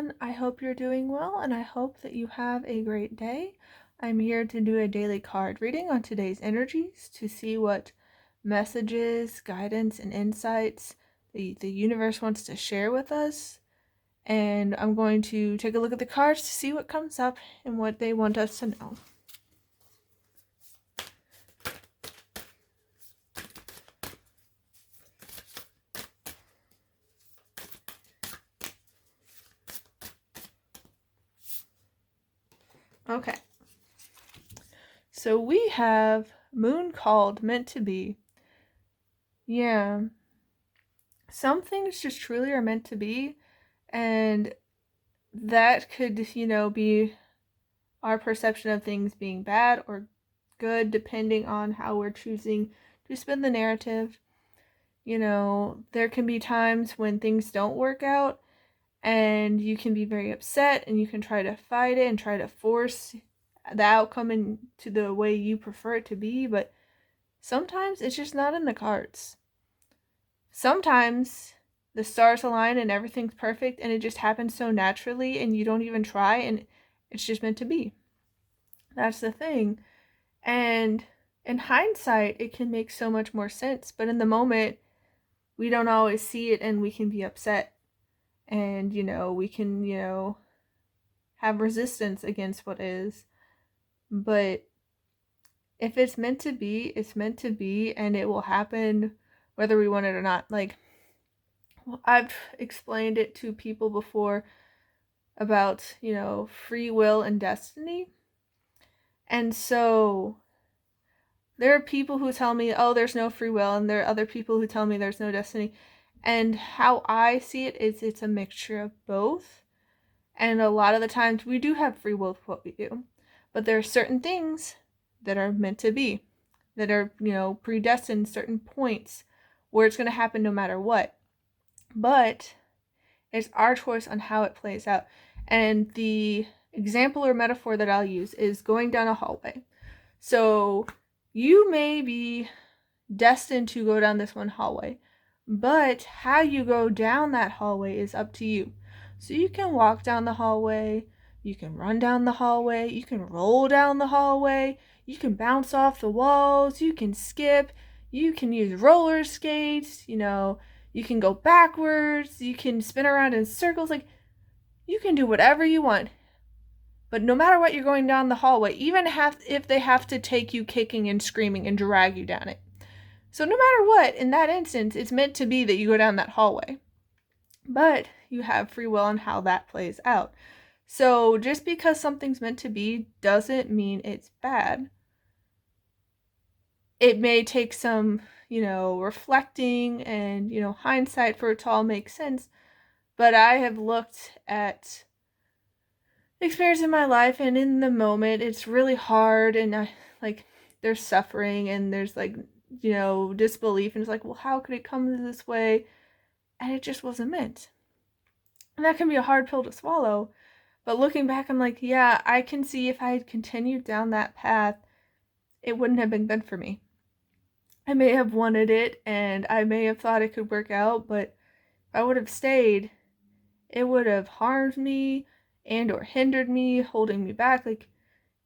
everyone. I hope you're doing well, and I hope that you have a great day. I'm here to do a daily card reading on today's energies to see what messages, guidance, and insights the universe wants to share with us. And I'm going to take a look at the cards to see what comes up and what they want us to know. Okay. So we have Moon called, meant to be. Yeah. Some things just truly are meant to be, and that could, be our perception of things being bad or good, depending on how we're choosing to spin the narrative. There can be times when things don't work out, and you can be very upset, and you can try to fight it and try to force the outcome into the way you prefer it to be, but sometimes it's just not in the cards. Sometimes the stars align and everything's perfect and it just happens so naturally and you don't even try and it's just meant to be. That's the thing. And in hindsight, it can make so much more sense, but in the moment, we don't always see it and we can be upset. And, we can, have resistance against what is. But if it's meant to be, it's meant to be, and it will happen whether we want it or not. Like, I've explained it to people before about, free will and destiny. And so there are people who tell me, oh, there's no free will, and there are other people who tell me there's no destiny. And how I see it is it's a mixture of both. And a lot of the times we do have free will with what we do. But there are certain things that are meant to be, that are, predestined, certain points where it's going to happen no matter what. But it's our choice on how it plays out. And the example or metaphor that I'll use is going down a hallway. So you may be destined to go down this one hallway, but how you go down that hallway is up to you. So you can walk down the hallway, you can run down the hallway, you can roll down the hallway, you can bounce off the walls, you can skip, you can use roller skates, you can go backwards, you can spin around in circles, like, you can do whatever you want. But no matter what, you're going down the hallway, even if they have to take you kicking and screaming and drag you down it. So no matter what, in that instance, it's meant to be that you go down that hallway. But you have free will on how that plays out. So just because something's meant to be doesn't mean it's bad. It may take some, reflecting and, hindsight for it to all make sense. But I have looked at experience in my life, and in the moment it's really hard, and there's suffering and there's disbelief, and it's like, well, how could it come this way? And it just wasn't meant. And that can be a hard pill to swallow, but looking back, I'm like, yeah, I can see if I had continued down that path, it wouldn't have been good for me. I may have wanted it and I may have thought it could work out, but if I would have stayed, it would have harmed me and or hindered me, holding me back. Like,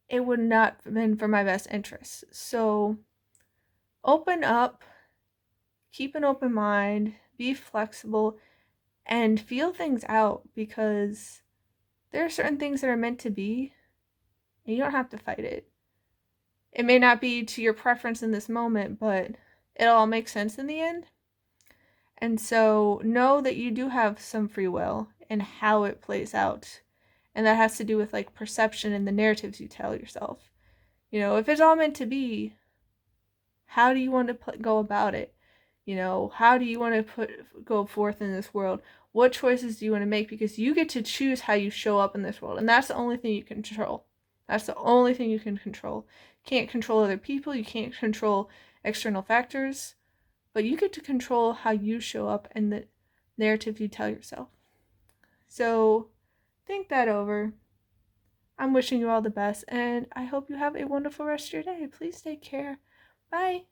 it would not have been for my best interest. So open up, keep an open mind, be flexible, and feel things out, because there are certain things that are meant to be and you don't have to fight it. It may not be to your preference in this moment, but it'll all make sense in the end. And so know that you do have some free will and how it plays out. And that has to do with perception and the narratives you tell yourself. If it's all meant to be, how do you want to go about it? How do you want to go forth in this world? What choices do you want to make? Because you get to choose how you show up in this world. And that's the only thing you can control. That's the only thing you can control. You can't control other people. You can't control external factors. But you get to control how you show up and the narrative you tell yourself. So think that over. I'm wishing you all the best, and I hope you have a wonderful rest of your day. Please take care. Bye.